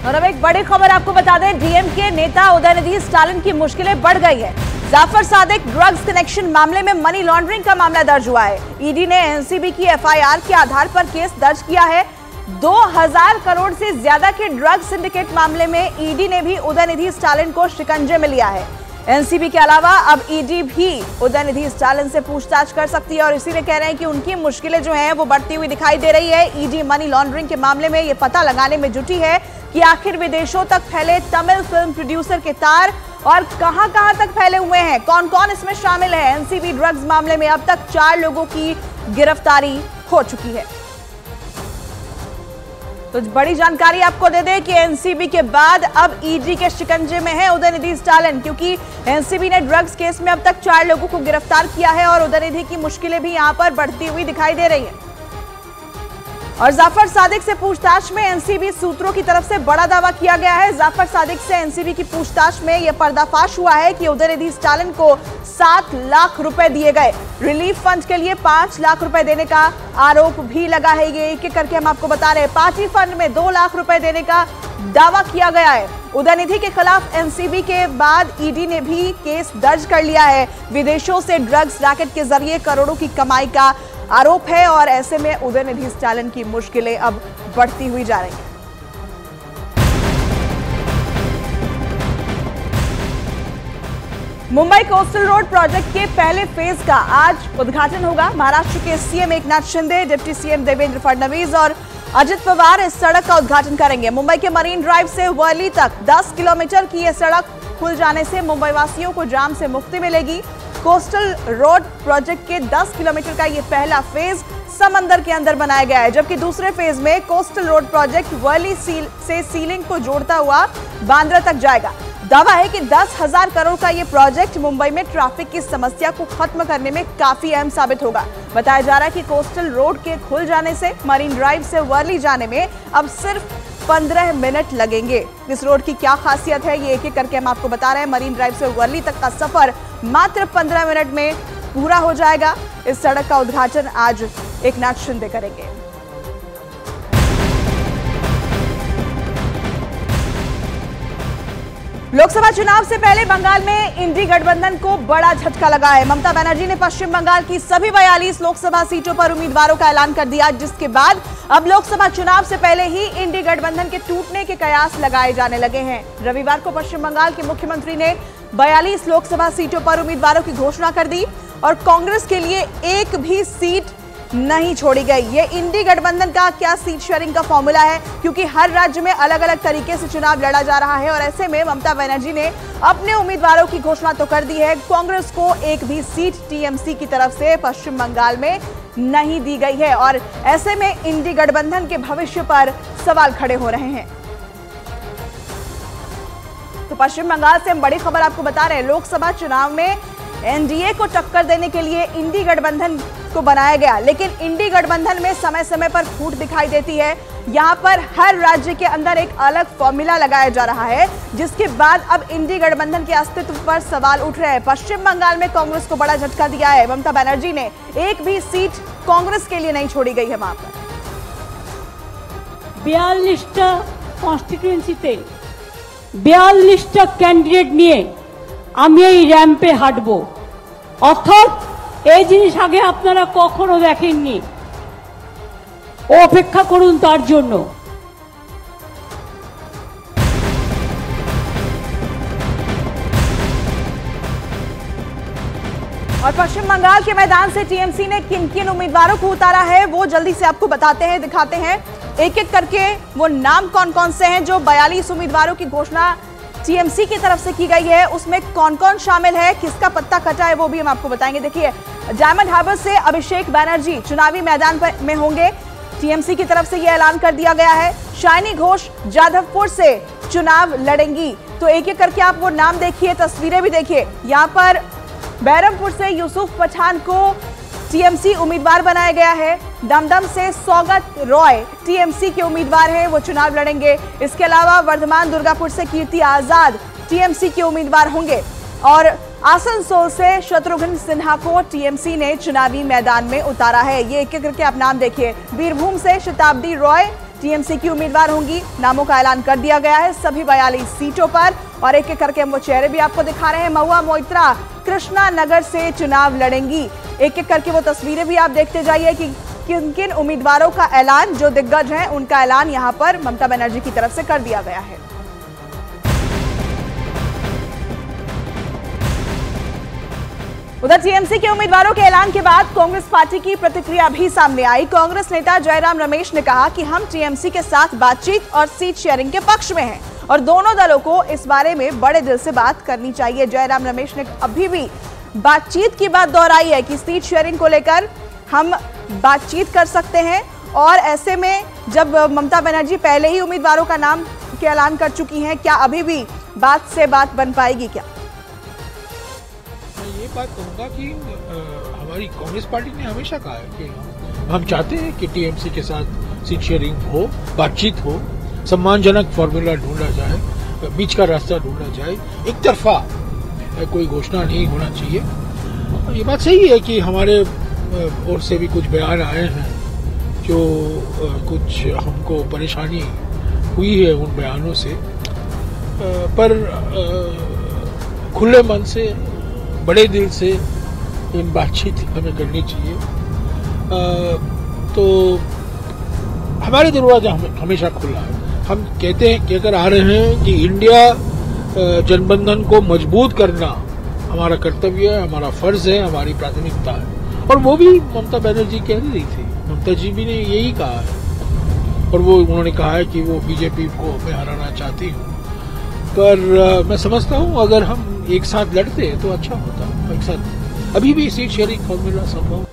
और अब एक बड़ी खबर आपको बता दें, डीएमके नेता उदयनिधि स्टालिन की मुश्किलें बढ़ गई है। जाफर सादिक ड्रग्स कनेक्शन मामले में मनी लॉन्ड्रिंग का मामला दर्ज हुआ है। ईडी ने एनसीबी की एफआईआर के आधार पर केस दर्ज किया है। 2000 करोड़ से ज्यादा के ड्रग्स सिंडिकेट मामले में ईडी ने भी उदयनिधि स्टालिन को शिकंजे में लिया है। एनसीबी के अलावा अब ईडी भी उदयनिधि स्टालिन से पूछताछ कर सकती है और इसीलिए कह रहे हैं कि उनकी मुश्किलें जो हैं वो बढ़ती हुई दिखाई दे रही है। ईडी मनी लॉन्ड्रिंग के मामले में ये पता लगाने में जुटी है कि आखिर विदेशों तक फैले तमिल फिल्म प्रोड्यूसर के तार और कहां-कहां तक फैले हुए हैं, कौन-कौन इसमें शामिल है। एनसीबी ड्रग्स मामले में अब तक 4 लोगों की गिरफ्तारी हो चुकी है। तो बड़ी जानकारी आपको दे दें कि एनसीबी के बाद अब ईडी के शिकंजे में है उदयनिधि स्टालिन, क्योंकि एनसीबी ने ड्रग्स केस में अब तक 4 लोगों को गिरफ्तार किया है और उदयनिधि की मुश्किलें भी यहां पर बढ़ती हुई दिखाई दे रही है। और जाफर सादिक से पूछताछ में एनसीबी सूत्रों की तरफ से बड़ा दावा किया गया है। जाफर सादिक से एनसीबी की पूछताछ में यह पर्दाफाश हुआ है कि उदयनिधि स्टालिन को 7 लाख रुपए दिए गए। रिलीफ फंड के लिए 5 लाख रुपए देने का आरोप भी लगा है। ये एक एक करके हम आपको बता रहे हैं। पार्टी फंड में 2 लाख रुपए देने का दावा किया गया है। उदयनिधि के खिलाफ एनसीबी के बाद ईडी ने भी केस दर्ज कर लिया है। विदेशों से ड्रग्स रैकेट के जरिए करोड़ों की कमाई का आरोप है और ऐसे में उदयनिधि स्टालिन की मुश्किलें अब बढ़ती हुई जा रही हैं। मुंबई कोस्टल रोड प्रोजेक्ट के पहले फेज का आज उद्घाटन होगा। महाराष्ट्र के CM Eknath Shinde, deputy CM Devendra Fadnavis और अजित पवार इस सड़क का उद्घाटन करेंगे। मुंबई के मरीन ड्राइव से वर्ली तक 10 किलोमीटर की यह सड़क खुल जाने से मुंबई वासियों को जाम से मुक्ति मिलेगी। कोस्टल रोड प्रोजेक्ट के 10 किलोमीटर का ये पहला फेज समंदर के अंदर बनाया गया है, जबकि दूसरे फेज में कोस्टल रोड प्रोजेक्ट वर्ली से सीलिंग को जोड़ता हुआ बांद्रा तक जाएगा। दावा है कि 10,000 करोड़ का ये प्रोजेक्ट मुंबई में ट्रैफिक की समस्या को खत्म करने में काफी अहम साबित होगा। बताया जा रहा है कि कोस्टल रोड के खुल जाने से मरीन ड्राइव से वर्ली जाने में अब सिर्फ 15 मिनट लगेंगे। इस रोड की क्या खासियत है ये एक एक करके हम आपको बता रहे हैं। मरीन ड्राइव से वर्ली तक का सफर मात्र 15 मिनट में पूरा हो जाएगा। इस सड़क का उद्घाटन आज एकनाथ शिंदे करेंगे। लोकसभा चुनाव से पहले बंगाल में इंडी गठबंधन को बड़ा झटका लगा है। ममता बनर्जी ने पश्चिम बंगाल की सभी 42 लोकसभा सीटों पर उम्मीदवारों का ऐलान कर दिया, जिसके बाद अब लोकसभा चुनाव से पहले ही इंडी गठबंधन के टूटने के कयास लगाए जाने लगे हैं। रविवार को पश्चिम बंगाल के मुख्यमंत्री ने 42 लोकसभा सीटों पर उम्मीदवारों की घोषणा कर दी और कांग्रेस के लिए एक भी सीट नहीं छोड़ी गई। ये इंडी गठबंधन का क्या सीट शेयरिंग का फॉर्मूला है, क्योंकि हर राज्य में अलग अलग तरीके से चुनाव लड़ा जा रहा है और ऐसे में ममता बनर्जी ने अपने उम्मीदवारों की घोषणा तो कर दी है। कांग्रेस को एक भी सीट टीएमसी की तरफ से पश्चिम बंगाल में नहीं दी गई है और ऐसे में इंडी गठबंधन के भविष्य पर सवाल खड़े हो रहे हैं। तो पश्चिम बंगाल से हम बड़ी खबर आपको बता रहे हैं। लोकसभा चुनाव में एनडीए को टक्कर देने के लिए इंडी गठबंधन को बनाया गया, लेकिन इंडी गठबंधन में समय समय पर फूट दिखाई देती है। यहां पर हर राज्य के अंदर एक अलग फॉर्मूला लगाया जा रहा है, जिसके बाद अब इंडी गठबंधन के अस्तित्व पर सवाल उठ रहे हैं। पश्चिम बंगाल में कांग्रेस को बड़ा झटका दिया है। ममता बनर्जी ने एक भी सीट कांग्रेस के लिए नहीं छोड़ी गई है। वहां पर 42টা কনস্টিটিউয়েন্সিতে 42টা ক্যান্ডিডেট নিয়ে আমি এই র্যাম্পে হাঁটবো, অর্থাৎ এই জিনিস আগে আপনারা কখনো দেখেননি। অপেক্ষা করুন তার জন্য। और पश्चिम बंगाल के मैदान से टीएमसी ने किन किन उम्मीदवारों को उतारा है वो जल्दी से आपको बताते हैं, दिखाते हैं एक एक करके वो नाम कौन कौन से हैं। जो 42 उम्मीदवारों की घोषणा टीएमसी की तरफ से की गई है उसमें कौन कौन शामिल है, किसका पत्ता कटा है वो भी हम आपको बताएंगे। देखिए, डायमंड हार्बर से अभिषेक बनर्जी चुनावी मैदान में होंगे। टीएमसी की तरफ से यह ऐलान कर दिया गया है। शाइनी घोष जाधवपुर से चुनाव लड़ेंगी। तो एक एक करके आप वो नाम देखिए, तस्वीरें भी देखिए। यहाँ पर बैरमपुर से यूसुफ पठान को टीएमसी उम्मीदवार बनाया गया है। दमदम से सौगत रॉय टीएमसी के उम्मीदवार हैं, वो चुनाव लड़ेंगे। इसके अलावा वर्धमान दुर्गापुर से कीर्ति आजाद टीएमसी के उम्मीदवार होंगे और आसनसोल से शत्रुघ्न सिन्हा को टीएमसी ने चुनावी मैदान में उतारा है। ये एक एक करके आप नाम देखिए। बीरभूम से शताब्दी रॉय टीएमसी की उम्मीदवार होंगी। नामों का ऐलान कर दिया गया है सभी 42 सीटों पर और एक एक करके हम वो चेहरे भी आपको दिखा रहे हैं। महुआ मोइत्रा कृष्णा नगर से चुनाव लड़ेंगी। एक एक करके वो तस्वीरें भी आप देखते जाइए कि किन किन उम्मीदवारों का ऐलान, जो दिग्गज हैं उनका ऐलान यहां पर ममता बनर्जी की तरफ से कर दिया गया है। उधर टीएमसी के उम्मीदवारों के ऐलान के बाद कांग्रेस पार्टी की प्रतिक्रिया भी सामने आई। कांग्रेस नेता जयराम रमेश ने कहा कि हम टीएमसी के साथ बातचीत और सीट शेयरिंग के पक्ष में हैं और दोनों दलों को इस बारे में बड़े दिल से बात करनी चाहिए। जयराम रमेश ने अभी भी बातचीत की बात दोहराई है कि सीट शेयरिंग को लेकर हम बातचीत कर सकते हैं और ऐसे में जब ममता बनर्जी पहले ही उम्मीदवारों का नाम के ऐलान कर चुकी हैं, क्या अभी भी बात से बात बन पाएगी क्या? मैं ये बात कहूँगा कि हमारी कांग्रेस पार्टी ने हमेशा कहा है कि हम चाहते हैं कि टीएमसी के साथ सीट शेयरिंग हो, बातचीत हो, सम्मानजनक फॉर्मूला ढूंढा जाए, बीच का रास्ता ढूंढा जाए, एक तरफा कोई घोषणा नहीं होना चाहिए। ये बात सही है कि हमारे ओर से भी कुछ बयान आए हैं जो कुछ हमको परेशानी हुई है उन बयानों से, पर खुले मन से, बड़े दिल से इन बातचीत हमें करनी चाहिए। तो हमारे दरवाजा हमेशा खुला है। हम कहकर आ रहे हैं कि इंडिया जनबंधन को मजबूत करना हमारा कर्तव्य है, हमारा फर्ज है, हमारी प्राथमिकता है। और वो भी ममता बनर्जी कह रही थी, ममता जी भी ने यही कहा है और वो उन्होंने कहा है कि वो बीजेपी को मैं हराना चाहती हूँ। पर मैं समझता हूँ अगर हम एक साथ लड़ते तो अच्छा होता। एक साथ अभी भी सीट शेयरिंग फॉर्मूला संभव